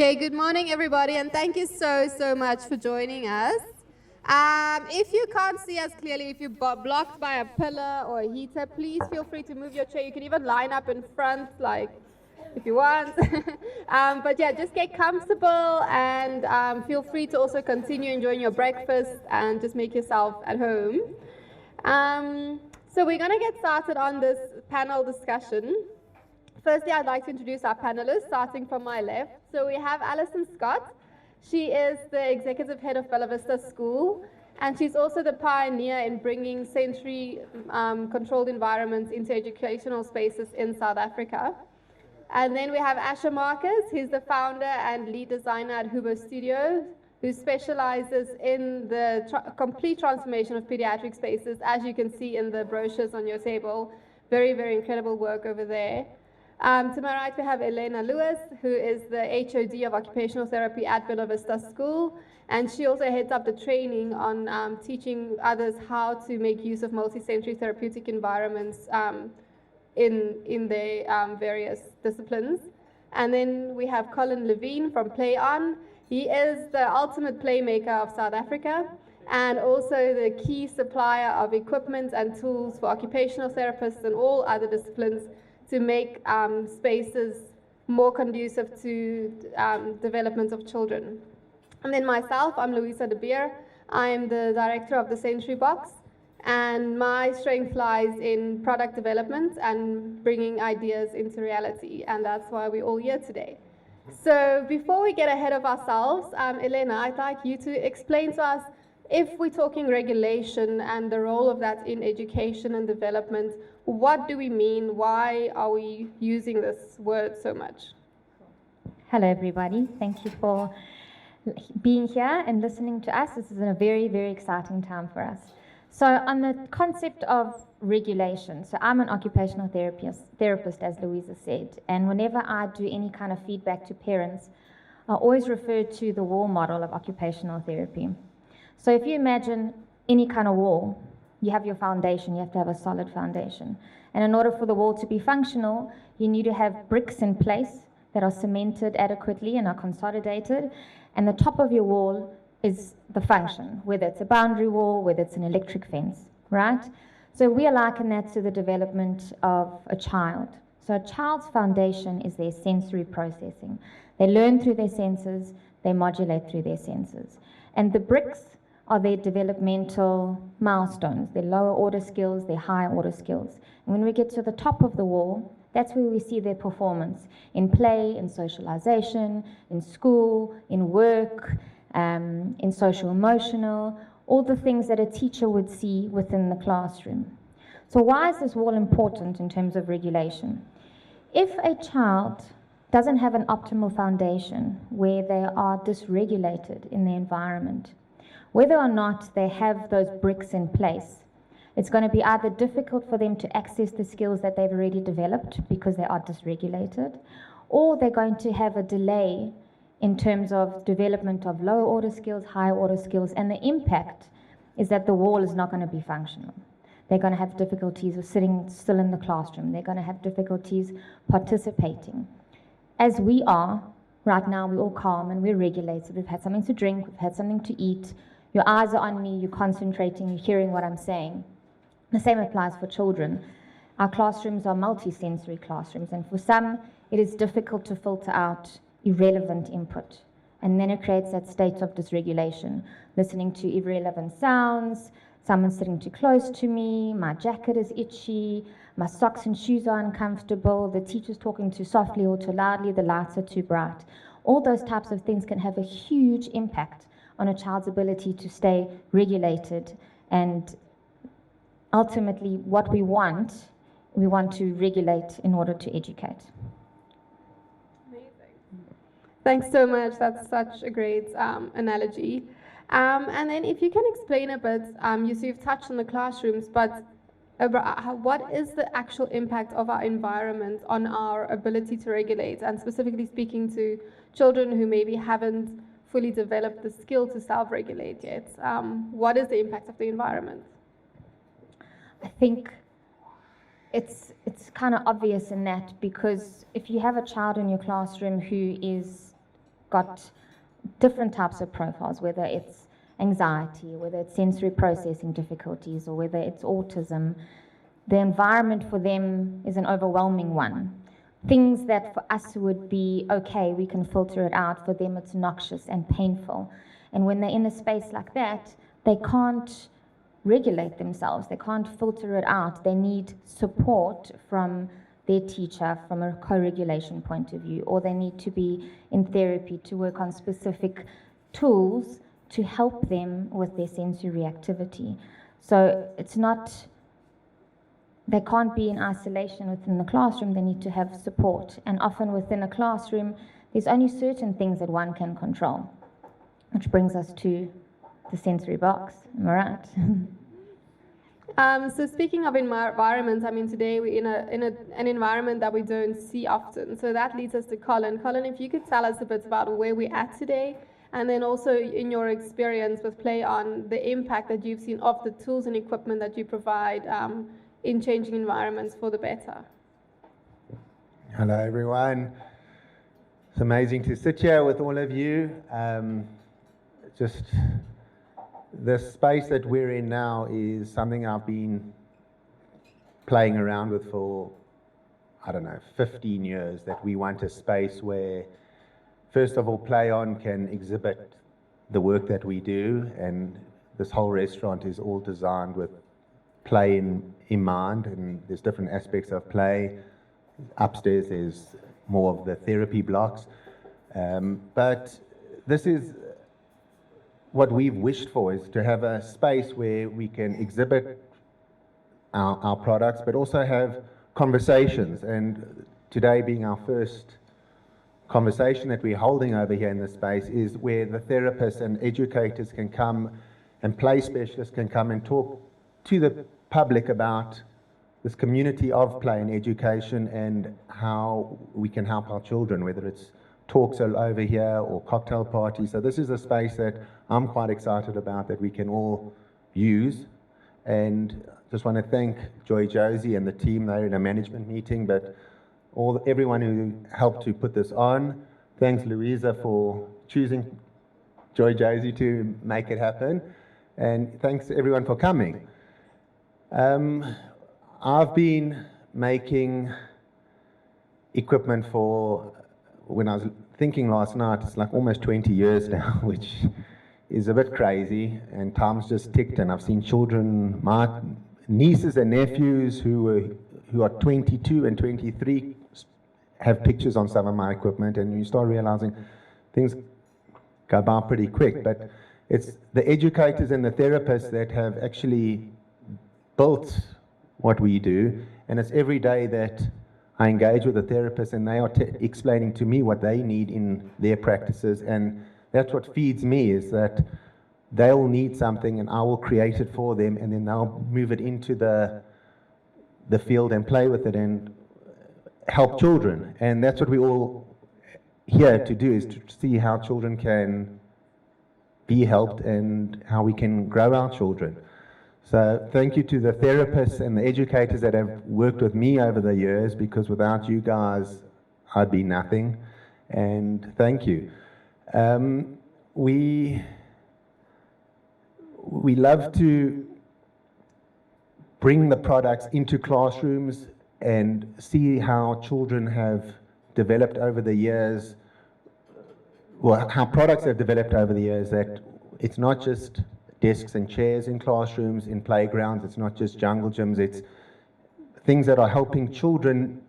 Okay, good morning everybody, and thank you so much for joining us. If you can't see us clearly, if you're blocked by a pillar or a heater, please feel free to move your chair. You can even line up in front, like, if you want. But yeah, just get comfortable and feel free to also continue enjoying your breakfast and just make yourself at home. So we're going to get started on this panel discussion. Firstly, I'd like to introduce our panelists, starting from my left. So we have Alison Scott. She is the executive head of Bellavista School, and she's also the pioneer in bringing sensory controlled environments into educational spaces in South Africa. And then we have Asher Marcus. He's the founder and lead designer at HUBO Studio, who specializes in the complete transformation of pediatric spaces, as you can see in the brochures on your table. Very, very incredible work over there. To my right, we have Elena Lewis, who is the HOD of Occupational Therapy at Bellavista School, and she also heads up the training on teaching others how to make use of multisensory therapeutic environments in their various disciplines. And then we have Colin Levine from Play On. He is the ultimate playmaker of South Africa, and also the key supplier of equipment and tools for occupational therapists and all other disciplines to make spaces more conducive to development of children. And then myself, I'm Louisa de Beer. I'm the director of the Sensory Box, and my strength lies in product development and bringing ideas into reality, and that's why we're all here today. So before we get ahead of ourselves, Elena, I'd like you to explain to us, if we're talking regulation and the role of that in education and development, what do we mean? Why are we using this word so much? Hello, everybody. Thank you for being here and listening to us. This is a very, very exciting time for us. So on the concept of regulation, so I'm an occupational therapist, as Louisa said, and whenever I do any kind of feedback to parents, I always refer to the wall model of occupational therapy. So if you imagine any kind of wall, you have your foundation, you have to have a solid foundation. And in order for the wall to be functional, you need to have bricks in place that are cemented adequately and are consolidated. And the top of your wall is the function, whether it's a boundary wall, whether it's an electric fence, right? So we liken that to the development of a child. So a child's foundation is their sensory processing. They learn through their senses, they modulate through their senses. And the bricks are their developmental milestones, their lower order skills, their higher order skills. And when we get to the top of the wall, that's where we see their performance in play, in socialization, in school, in work, in social emotional, all the things that a teacher would see within the classroom. So why is this wall important in terms of regulation? If a child doesn't have an optimal foundation where they are dysregulated in the environment, whether or not they have those bricks in place, it's going to be either difficult for them to access the skills that they've already developed because they are dysregulated, or they're going to have a delay in terms of development of lower order skills, higher order skills, and the impact is that the wall is not going to be functional. They're going to have difficulties with sitting still in the classroom. They're going to have difficulties participating. As we are, right now we're all calm and we're regulated. We've had something to drink, we've had something to eat. Your eyes are on me, you're concentrating, you're hearing what I'm saying. The same applies for children. Our classrooms are multisensory classrooms, and for some, it is difficult to filter out irrelevant input. And then it creates that state of dysregulation, listening to irrelevant sounds, someone sitting too close to me, my jacket is itchy, my socks and shoes are uncomfortable, the teacher's talking too softly or too loudly, the lights are too bright. All those types of things can have a huge impact on a child's ability to stay regulated. And ultimately, what we want to regulate in order to educate. Amazing. Thanks so much. That's such a great analogy. And then if you can explain a bit, you've touched on the classrooms, but what is the actual impact of our environment on our ability to regulate, and specifically speaking to children who maybe haven't fully developed the skill to self-regulate yet? What is the impact of the environment? I think it's kind of obvious in that, because if you have a child in your classroom who is got different types of profiles, whether it's anxiety, whether it's sensory processing difficulties, or whether it's autism. The environment for them is an overwhelming one. Things that for us would be okay, we can filter it out, for them it's noxious and painful. And when they're in a space like that, they can't regulate themselves, they can't filter it out. They need support from their teacher from a co-regulation point of view, or they need to be in therapy to work on specific tools to help them with their sensory reactivity. So it's not, they can't be in isolation within the classroom, they need to have support. And often within a classroom, there's only certain things that one can control, which brings us to the sensory box. Am I right? So speaking of environments, I mean, today we're in an environment that we don't see often. So that leads us to Colin. Colin, if you could tell us a bit about where we're at today, and then also in your experience with Play On, the impact that you've seen of the tools and equipment that you provide in changing environments for the better. Hello, everyone. It's amazing to sit here with all of you. Just the space that we're in now is something I've been playing around with for, 15 years, that we want a space where, first of all, Play On can exhibit the work that we do, and this whole restaurant is all designed with play in mind, and there's different aspects of play. Upstairs there's more of the therapy blocks, but this is what we've wished for, is to have a space where we can exhibit our products, but also have conversations. And today being our first conversation that we're holding over here in this space is where the therapists and educators can come, and play specialists can come and talk to the public about this community of play and education and how we can help our children, whether it's talks over here or cocktail parties. So this is a space that I'm quite excited about, that we can all use. And just want to thank Joy Josie and the team. They're in a management meeting, but everyone who helped to put this on. Thanks, Louisa, for choosing Joy Josie to make it happen. And thanks everyone for coming. I've been making equipment for, when I was thinking last night, it's like almost 20 years now, which is a bit crazy, and time's just ticked, and I've seen children, my nieces and nephews who are 22 and 23 have pictures on some of my equipment, and you start realizing things go by pretty quick. But it's the educators and the therapists that have actually built what we do, and it's every day that I engage with the therapists, and they are explaining to me what they need in their practices, and that's what feeds me, is that they'll need something and I will create it for them, and then they'll move it into the field and play with it and help children. And that's what we're all here to do, is to see how children can be helped and how we can grow our children. So thank you to the therapists and the educators that have worked with me over the years, because without you guys, I'd be nothing. And thank you. We love to bring the products into classrooms and see how children have developed over the years, well, how products have developed over the years, that it's not just desks and chairs in classrooms, in playgrounds, it's not just jungle gyms, it's things that are helping children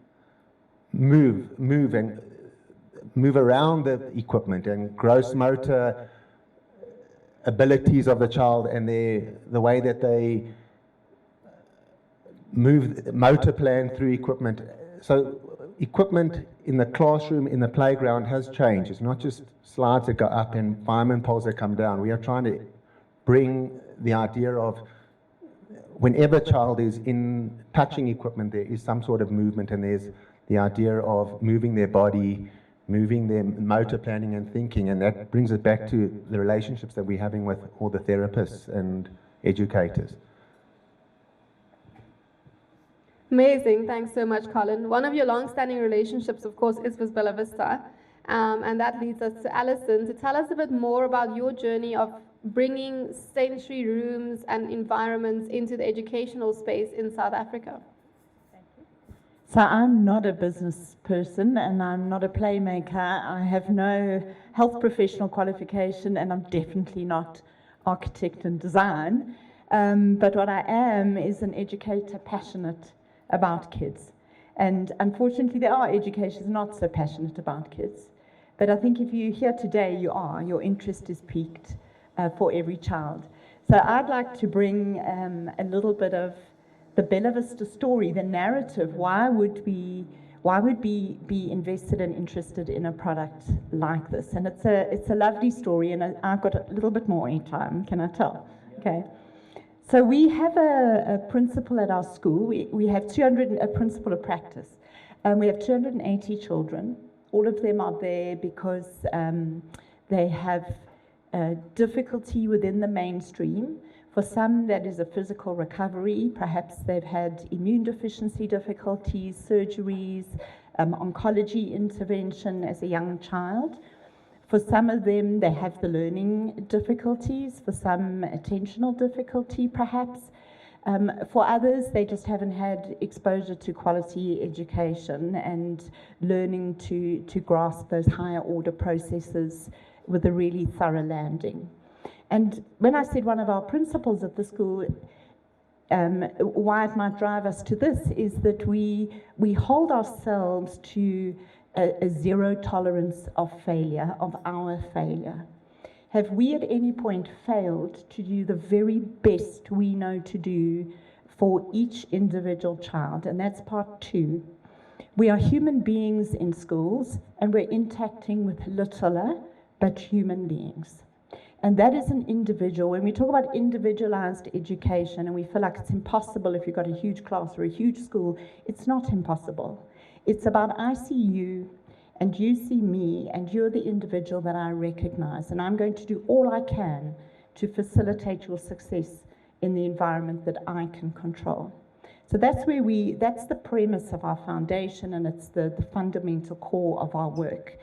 move around the equipment, and gross motor abilities of the child, and the way that they move, motor plan through equipment. So equipment in the classroom, in the playground, has changed. It's not just slides that go up and fireman poles that come down. We are trying to bring the idea of whenever a child is in touching equipment, there is some sort of movement, and there's the idea of moving their body, moving their motor planning and thinking, and that brings us back to the relationships that we're having with all the therapists and educators. Amazing. Thanks so much, Colin. One of your long-standing relationships, of course, is with Bellavista. And that leads us to Alison to tell us a bit more about your journey of bringing sensory rooms and environments into the educational space in South Africa. So I'm not a business person and I'm not a playmaker. I have no health professional qualification and I'm definitely not architect and design. But what I am is an educator passionate about kids. And unfortunately there are educators not so passionate about kids. But I think if you're here today, your interest is piqued for every child. So I'd like to bring a little bit of the Bellavista story, the narrative. Why would we be invested and interested in a product like this? And it's a lovely story, and I've got a little bit more airtime. Can I tell? Okay. So we have a principal at our school. We have a principal of practice. We have 280 children. All of them are there because they have difficulty within the mainstream. For some, that is a physical recovery. Perhaps they've had immune deficiency difficulties, surgeries, oncology intervention as a young child. For some of them, they have the learning difficulties. For some, attentional difficulty, perhaps. For others, they just haven't had exposure to quality education and learning to grasp those higher order processes with a really thorough landing. And when I said one of our principles at the school, why it might drive us to this is that we hold ourselves to a zero tolerance of failure, of our failure. Have we at any point failed to do the very best we know to do for each individual child? And that's part 2. We are human beings in schools, and we're interacting with littler but human beings. And that is an individual. When we talk about individualized education and we feel like it's impossible if you've got a huge class or a huge school, it's not impossible. It's about I see you and you see me and you're the individual that I recognize, and I'm going to do all I can to facilitate your success in the environment that I can control. So that's the premise of our foundation, and it's the fundamental core of our work.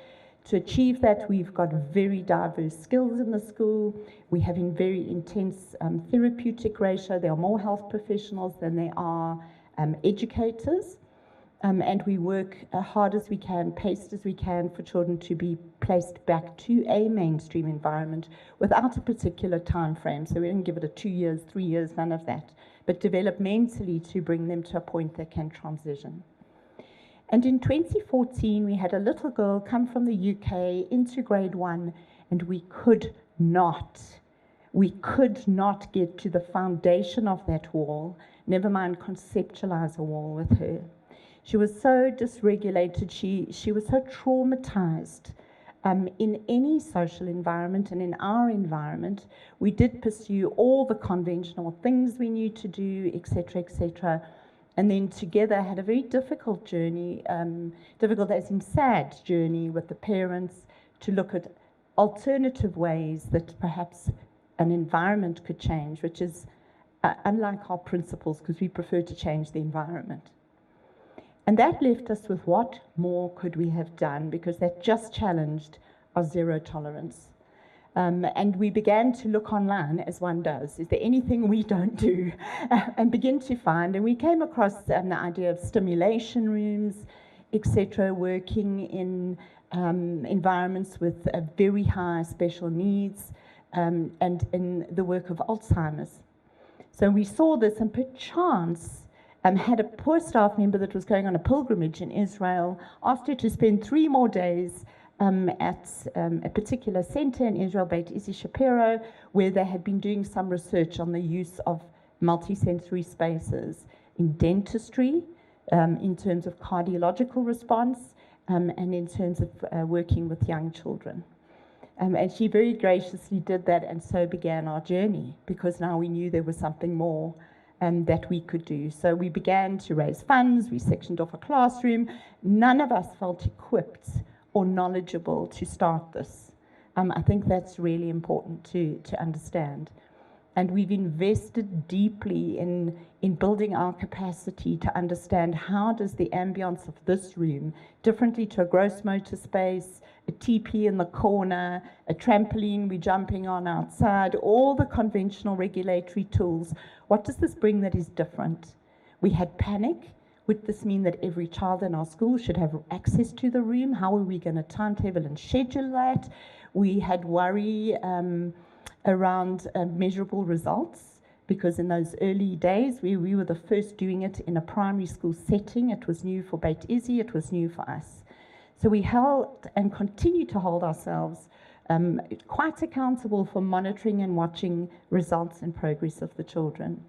To achieve that, we've got very diverse skills in the school. We have a very intense therapeutic ratio. There are more health professionals than there are educators. And we work hard as we can, paced as we can, for children to be placed back to a mainstream environment without a particular time frame. So we don't give it a 2 years, 3 years, none of that. But developmentally to bring them to a point they can transition. And in 2014, we had a little girl come from the UK into grade 1, and we could not get to the foundation of that wall, never mind conceptualize a wall with her. She was so dysregulated, she was so traumatized. In any social environment and in our environment, we did pursue all the conventional things we knew to do, etc., etc., and then together had a very difficult journey, difficult as in sad journey with the parents, to look at alternative ways that perhaps an environment could change, which is unlike our principles, because we prefer to change the environment. And that left us with what more could we have done, because that just challenged our zero tolerance. And we began to look online, as one does. Is there anything we don't do? And begin to find. And we came across the idea of stimulation rooms, etc., working in environments with very high special needs, and in the work of Alzheimer's. So we saw this, and perchance had a poor staff member that was going on a pilgrimage in Israel, asked her to spend 3 more days at a particular center in Israel, Beit Izzy Shapiro, where they had been doing some research on the use of multisensory spaces in dentistry, in terms of cardiological response, and in terms of working with young children. And she very graciously did that, and so began our journey, because now we knew there was something more that we could do. So we began to raise funds, we sectioned off a classroom. None of us felt equipped or knowledgeable to start this. I think that's really important to understand. And we've invested deeply in building our capacity to understand how does the ambience of this room, differently to a gross motor space, a TP in the corner, a trampoline we're jumping on outside, all the conventional regulatory tools, what does this bring that is different? We had panic. Would this mean that every child in our school should have access to the room? How are we going to timetable and schedule that? We had worry around measurable results, because in those early days, we were the first doing it in a primary school setting. It was new for Beit Izzy, it was new for us. So we held and continue to hold ourselves quite accountable for monitoring and watching results and progress of the children.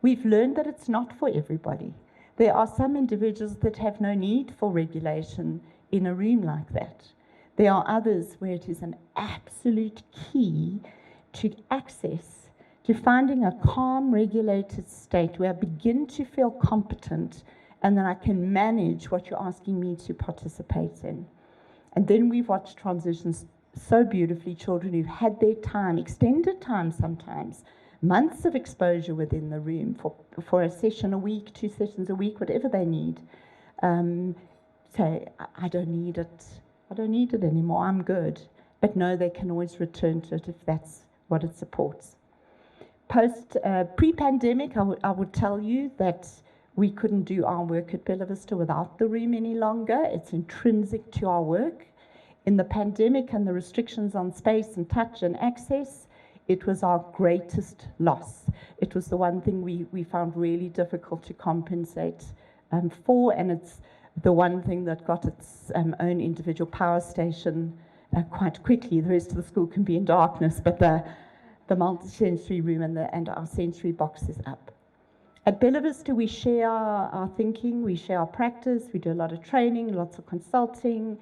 We've learned that it's not for everybody. There are some individuals that have no need for regulation in a room like that. There are others where it is an absolute key to access, to finding a calm, regulated state where I begin to feel competent and then I can manage what you're asking me to participate in. And then we've watched transitions so beautifully, children who've had their time, extended time sometimes, months of exposure within the room for a session a week, 2 sessions a week, whatever they need. Say, I don't need it anymore, I'm good. But no, they can always return to it if that's what it supports. Pre-pandemic, I would tell you that we couldn't do our work at Bellavista without the room any longer. It's intrinsic to our work. In the pandemic and the restrictions on space and touch and access, it was our greatest loss. It was the one thing we found really difficult to compensate for, and it's the one thing that got its own individual power station quite quickly. The rest of the school can be in darkness, but the multisensory room and our sensory box is up. At Bellavista, we share our thinking, we share our practice, we do a lot of training, lots of consulting,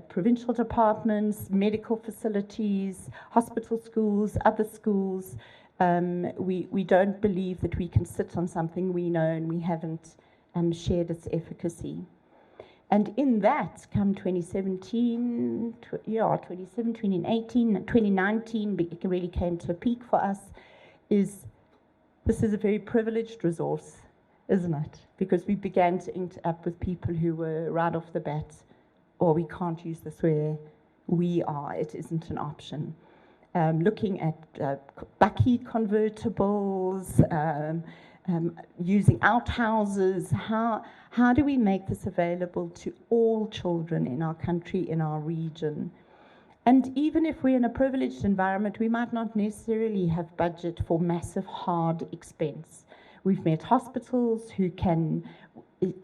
provincial departments, medical facilities, hospital schools, other schools. We don't believe that we can sit on something we know and we haven't shared its efficacy. And in that, come 2017, 2018, 2019, it really came to a peak for us, this is a very privileged resource, isn't it? Because we began to interact with people who were right off the bat, we can't use this where we are, it isn't an option. Looking at bucky convertibles, using outhouses, how do we make this available to all children in our country, in our region? And even if we're in a privileged environment, we might not necessarily have budget for massive hard expense. We've met hospitals who can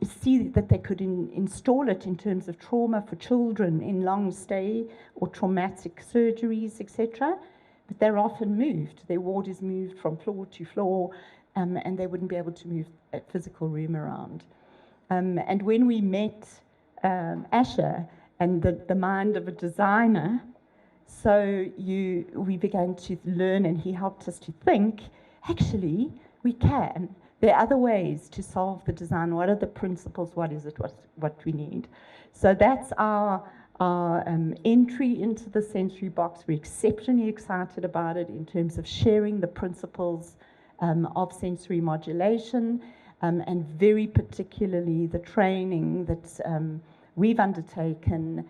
see that they could install it in terms of trauma for children in long stay or traumatic surgeries, etc. But they're often moved. Their ward is moved from floor to floor, and they wouldn't be able to move a physical room around. And when we met Asher and the mind of a designer, we began to learn, and he helped us to think, actually, we can. There are other ways to solve the design. What are the principles? What is it? What we need? So that's our entry into the sensory box. We're exceptionally excited about it in terms of sharing the principles of sensory modulation, and very particularly the training that we've undertaken,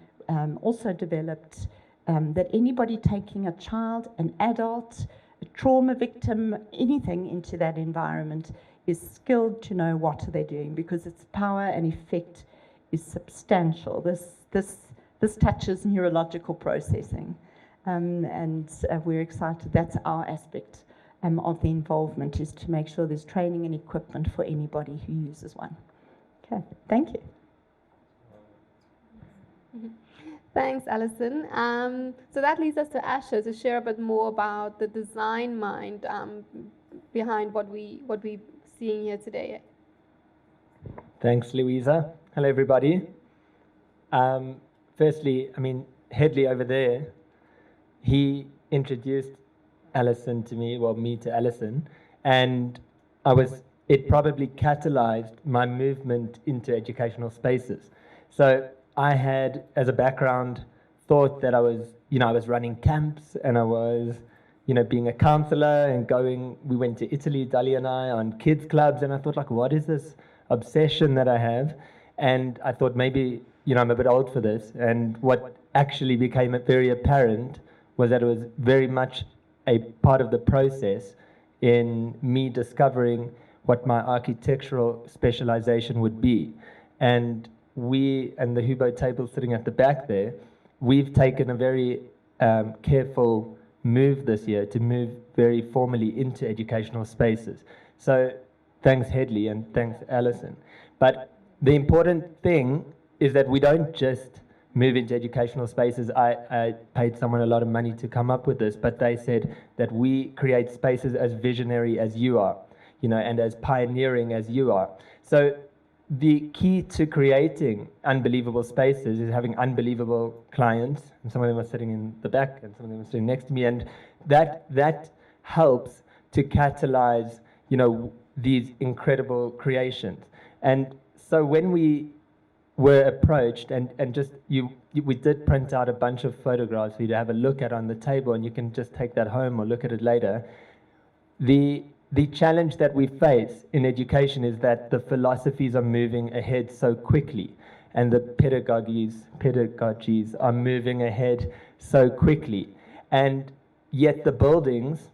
also developed, that anybody taking a child, an adult, a trauma victim, anything into that environment is skilled to know what they're doing, because its power and effect is substantial. This touches neurological processing, and we're excited. That's our aspect of the involvement, is to make sure there's training and equipment for anybody who uses one. Okay, thank you. Thanks, Alison. So that leads us to Asher to share a bit more about the design mind behind what we're seeing here today. Thanks, Louisa. Hello, everybody. Firstly, Headley over there, he introduced Alison to me, me to Alison, and it probably catalyzed my movement into educational spaces. So I had, as a background, thought that I was running camps and I was being a counselor and we went to Italy, Dali and I, on kids clubs, and I thought, like, what is this obsession that I have? And I thought maybe, I'm a bit old for this. And what actually became very apparent was that it was very much a part of the process in me discovering what my architectural specialization would be. And we, and the HUBO table sitting at the back there, we've taken a very careful move this year to move very formally into educational spaces. So thanks Hedley and thanks Alison. But the important thing is that we don't just move into educational spaces. I paid someone a lot of money to come up with this, but they said that we create spaces as visionary as you are, and as pioneering as you are. So the key to creating unbelievable spaces is having unbelievable clients, and some of them are sitting in the back and some of them are sitting next to me, and that helps to catalyze, these incredible creations. And so when we were approached, and we did print out a bunch of photographs for you to have a look at on the table, and you can just take that home or look at it later. The challenge that we face in education is that the philosophies are moving ahead so quickly, and the pedagogies are moving ahead so quickly, and yet the buildings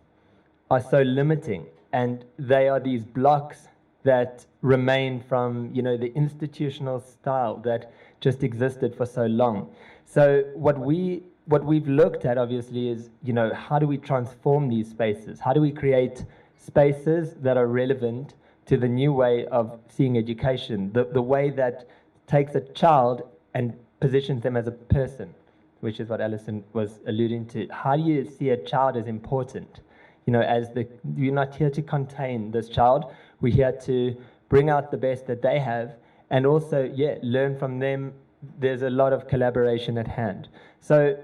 are so limiting, and they are these blocks that remain from the institutional style that just existed for so long. So what we've looked at obviously is how do we transform these spaces? How do we create spaces that are relevant to the new way of seeing education, the way that takes a child and positions them as a person, which is what Alison was alluding to. How do you see a child as important? You're not here to contain this child. We're here to bring out the best that they have, and also, learn from them. There's a lot of collaboration at hand. So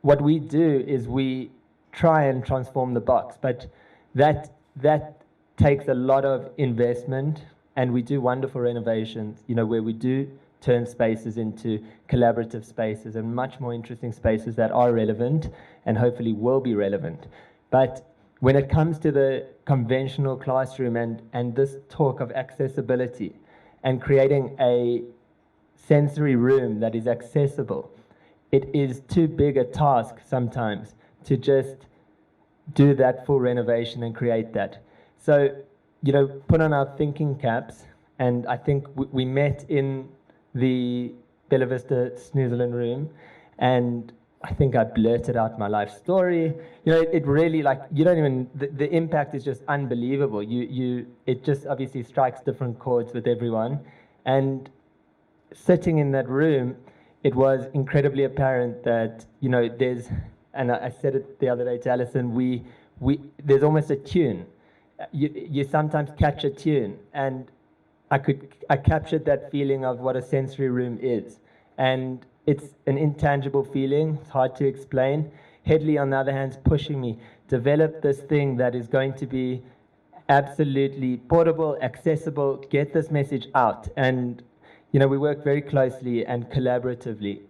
what we do is we try and transform the box, but that takes a lot of investment, and we do wonderful renovations, where we do turn spaces into collaborative spaces and much more interesting spaces that are relevant and hopefully will be relevant. But when it comes to the conventional classroom and this talk of accessibility and creating a sensory room that is accessible, it is too big a task sometimes to just do that full renovation and create that. So, put on our thinking caps, and I think we met in the Bellavista School room, and I think I blurted out my life story. It really, you don't even, the impact is just unbelievable. It just obviously strikes different chords with everyone. And sitting in that room, it was incredibly apparent that, there's, and I said it the other day to Alison, there's almost a tune. You sometimes catch a tune, and I captured that feeling of what a sensory room is. And it's an intangible feeling. It's hard to explain. Hedley, on the other hand, is pushing me. Develop this thing that is going to be absolutely portable, accessible, get this message out. And, we work very closely and collaboratively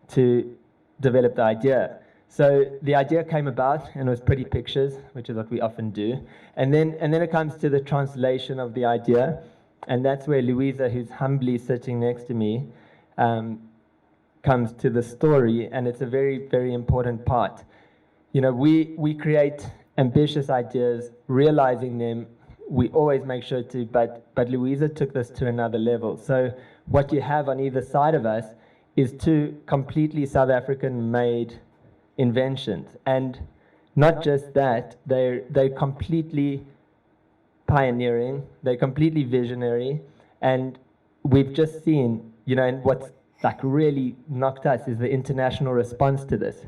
to develop the idea. So the idea came about, and it was pretty pictures, which is what we often do. And then it comes to the translation of the idea. And that's where Louisa, who's humbly sitting next to me, comes to the story, and it's a very, very important part. We create ambitious ideas, realizing them, we always make sure to, but Louisa took this to another level. So what you have on either side of us is two completely South African-made inventions. And not just that, they're completely pioneering, they're completely visionary, and we've just seen, and what's really knocked us is the international response to this.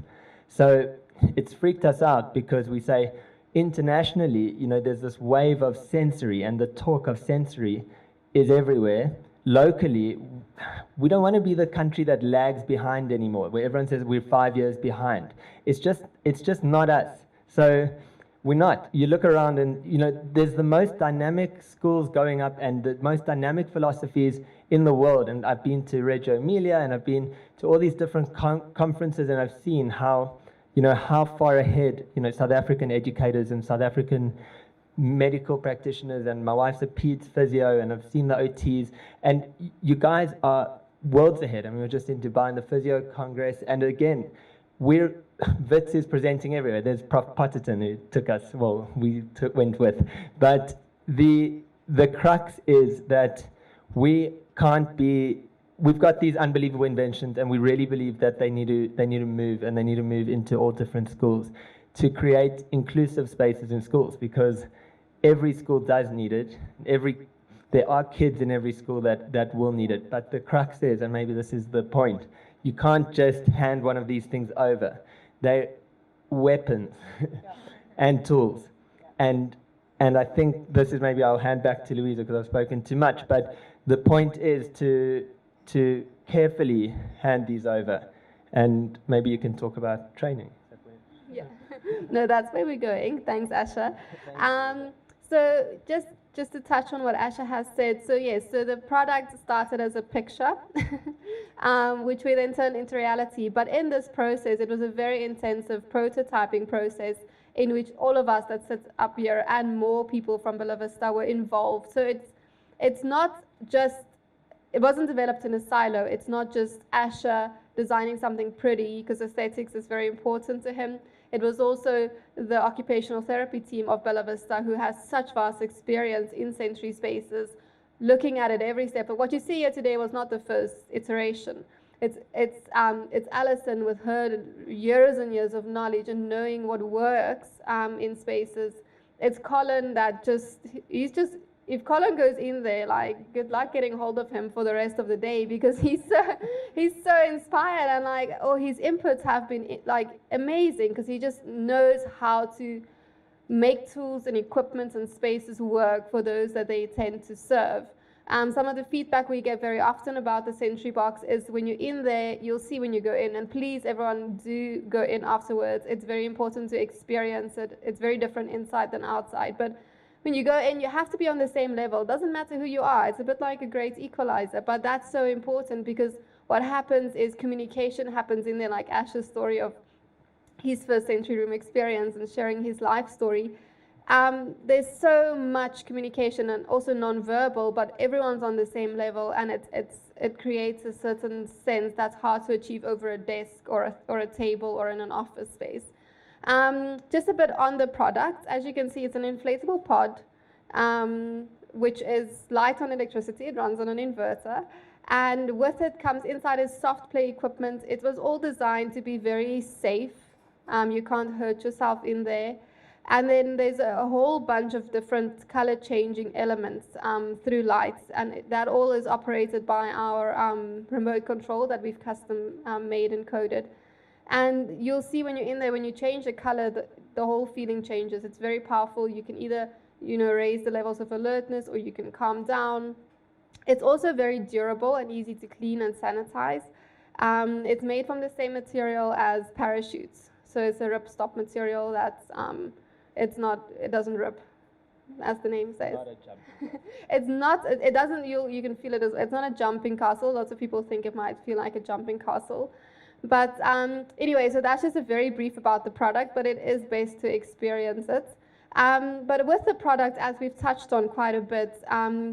So it's freaked us out because we say internationally, there's this wave of sensory, and the talk of sensory is everywhere. Locally, we don't want to be the country that lags behind anymore, where everyone says we're 5 years behind. It's just not us. So we're not. You look around and, there's the most dynamic schools going up and the most dynamic philosophies in the world. And I've been to Reggio Emilia and I've been to all these different conferences, and I've seen how how far ahead, South African educators and South African medical practitioners, and my wife's a peds physio, and I've seen the OTs, and you guys are worlds ahead. I mean, we were just in Dubai in the Physio Congress, and again, Wits is presenting everywhere. There's Prof. Potterton who took us, went with. But the crux is that we've got these unbelievable inventions, and we really believe that they need to move, and they need to move into all different schools to create inclusive spaces in schools, because every school does need it. There are kids in every school that will need it. But the crux is, and maybe this is the point, you can't just hand one of these things over. They're weapons and tools. And I think this is, maybe I'll hand back to Louisa because I've spoken too much, but the point is to carefully hand these over. And maybe you can talk about training. Yeah. No, that's where we're going. Thanks, Asha. So just to touch on what Asha has said, so the product started as a picture, which we then turned into reality. But in this process, it was a very intensive prototyping process in which all of us that sit up here and more people from Bellavista were involved. So it's not just, it wasn't developed in a silo. It's not just Asha designing something pretty, because aesthetics is very important to him. It was also the occupational therapy team of Bellavista, who has such vast experience in sensory spaces, looking at it every step. But what you see here today was not the first iteration. It's Alison with her years and years of knowledge and knowing what works in spaces. It's Colin that if Colin goes in there, like, good luck getting hold of him for the rest of the day, because he's so inspired, and his inputs have been amazing, because he just knows how to make tools and equipment and spaces work for those that they tend to serve. Some of the feedback we get very often about the sensory box is when you're in there, you'll see when you go in, and please everyone do go in afterwards. It's very important to experience it. It's very different inside than outside, but when you go in, you have to be on the same level. It doesn't matter who you are. It's a bit like a great equalizer, but that's so important, because what happens is communication happens in there, like Ash's story of his first sensory room experience and sharing his life story. There's so much communication and also non-verbal, but everyone's on the same level, and it creates a certain sense that's hard to achieve over a desk or a table or in an office space. Just a bit on the product. As you can see, it's an inflatable pod, which is light on electricity. It runs on an inverter. And with it comes inside is soft play equipment. It was all designed to be very safe. You can't hurt yourself in there. And then there's a whole bunch of different color changing elements through lights. And that all is operated by our remote control that we've custom made and coded. And you'll see when you're in there, when you change the color, the whole feeling changes. It's very powerful. You can either, raise the levels of alertness, or you can calm down. It's also very durable and easy to clean and sanitize. It's made from the same material as parachutes. So it's a rip-stop material that's, it doesn't rip, as the name says. Not a jump. It's not, it doesn't, you can feel it as, it's not a jumping castle. Lots of people think it might feel like a jumping castle. But anyway, so that's just a very brief about the product, but it is best to experience it. But with the product, as we've touched on quite a bit,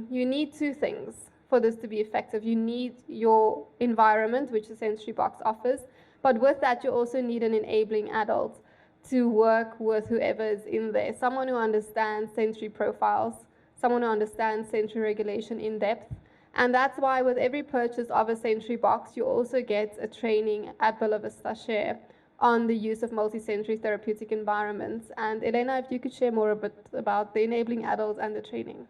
you need two things for this to be effective. You need your environment, which the sensory box offers, but with that, you also need an enabling adult to work with whoever is in there, someone who understands sensory profiles, someone who understands sensory regulation in depth. And that's why with every purchase of a sensory box, you also get a training at Bellavista Share on the use of multisensory therapeutic environments. And Elena, if you could share more a bit about the enabling adults and the training.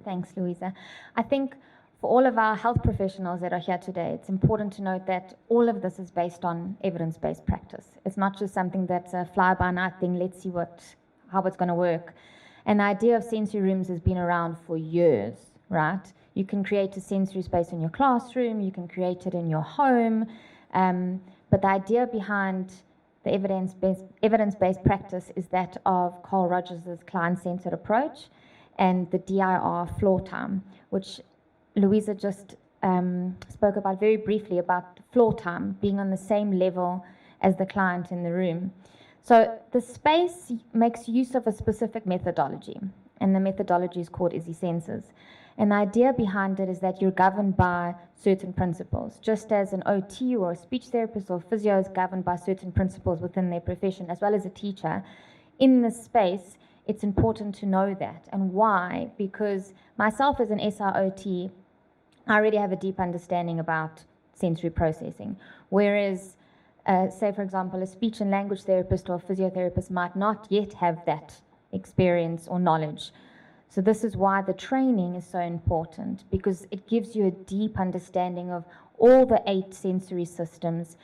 Thanks, Louisa. I think for all of our health professionals that are here today, it's important to note that all of this is based on evidence-based practice. It's not just something that's a fly-by-night thing, let's see how it's going to work. And the idea of sensory rooms has been around for years, right? You can create a sensory space in your classroom, you can create it in your home, but the idea behind the evidence-based practice is that of Carl Rogers' client-centered approach and the DIR floor time, which Louisa just spoke about very briefly, about floor time being on the same level as the client in the room. So the space makes use of a specific methodology, and the methodology is called Izzy Senses. And the idea behind it is that you're governed by certain principles, just as an OT or a speech therapist or physio is governed by certain principles within their profession, as well as a teacher. In this space, it's important to know that. And why? Because myself as an SROT, I already have a deep understanding about sensory processing, whereas say, for example, a speech and language therapist or a physiotherapist might not yet have that experience or knowledge. So this is why the training is so important, because it gives you a deep understanding of all the 8 sensory systems,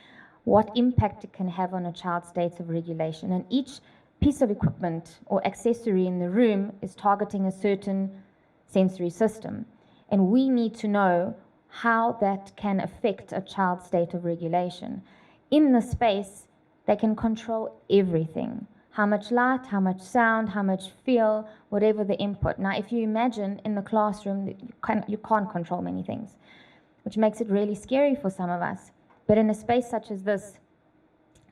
what impact it can have on a child's state of regulation. And each piece of equipment or accessory in the room is targeting a certain sensory system. And we need to know how that can affect a child's state of regulation. In the space, they can control everything. How much light, how much sound, how much feel, whatever the input. Now, if you imagine in the classroom, you can't control many things, which makes it really scary for some of us. But in a space such as this,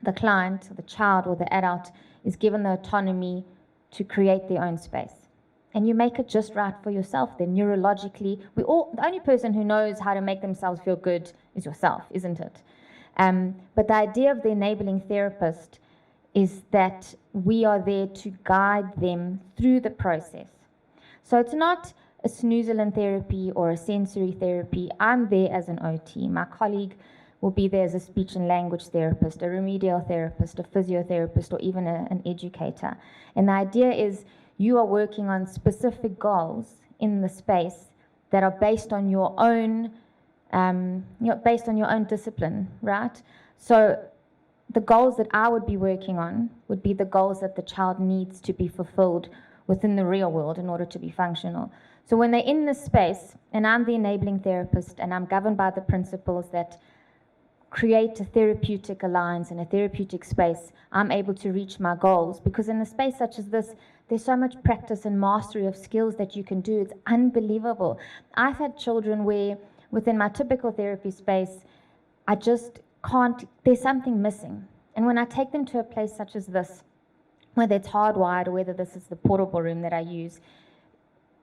the client, or the child, or the adult is given the autonomy to create their own space. And you make it just right for yourself. Then neurologically, the only person who knows how to make themselves feel good is yourself, isn't it? But the idea of the enabling therapist is that we are there to guide them through the process. So it's not a snoozling therapy or a sensory therapy. I'm there as an OT. My colleague will be there as a speech and language therapist, a remedial therapist, a physiotherapist, or even an educator. And the idea is you are working on specific goals in the space that are based on your own discipline, right? So the goals that I would be working on would be the goals that the child needs to be fulfilled within the real world in order to be functional. So when they're in this space, and I'm the enabling therapist, and I'm governed by the principles that create a therapeutic alliance and a therapeutic space, I'm able to reach my goals. Because in a space such as this, there's so much practice and mastery of skills that you can do. It's unbelievable. I've had children where within my typical therapy space, I just can't, there's something missing. And when I take them to a place such as this, whether it's hardwired or whether this is the portable room that I use,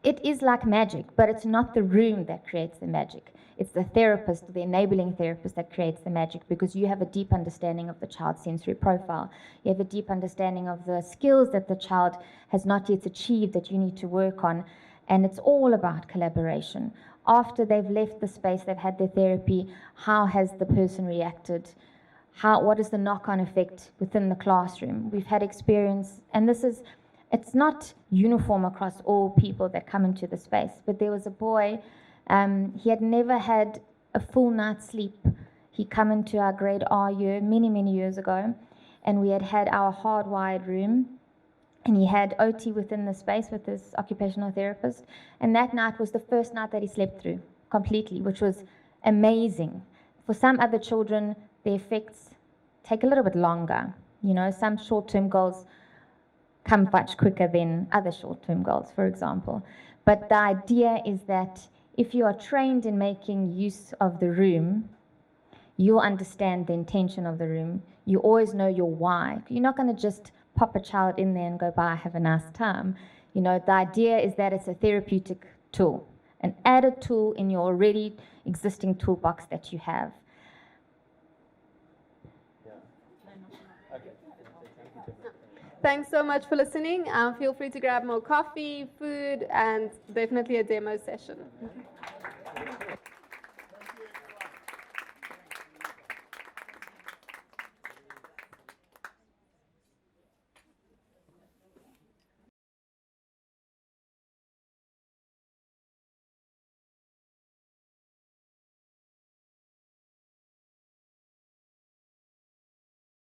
it is like magic, but it's not the room that creates the magic. It's the therapist, the enabling therapist that creates the magic, because you have a deep understanding of the child's sensory profile. You have a deep understanding of the skills that the child has not yet achieved that you need to work on. And it's all about collaboration. After they've left the space, they've had their therapy, how has the person reacted? What is the knock-on effect within the classroom? We've had experience, and it's not uniform across all people that come into the space, but there was a boy, he had never had a full night's sleep. He come into our grade R year many, many years ago, and we had our hardwired room, and he had OT within the space with his occupational therapist, and that night was the first night that he slept through completely, which was amazing. For some other children, the effects take a little bit longer. You know, some short-term goals come much quicker than other short-term goals, for example. But the idea is that if you are trained in making use of the room, you'll understand the intention of the room. You always know your why. You're not going to just pop a child in there and go, bye, have a nice time. You know, the idea is that it's a therapeutic tool, an added tool in your already existing toolbox that you have. Thanks so much for listening. Feel free to grab more coffee, food, and definitely a demo session.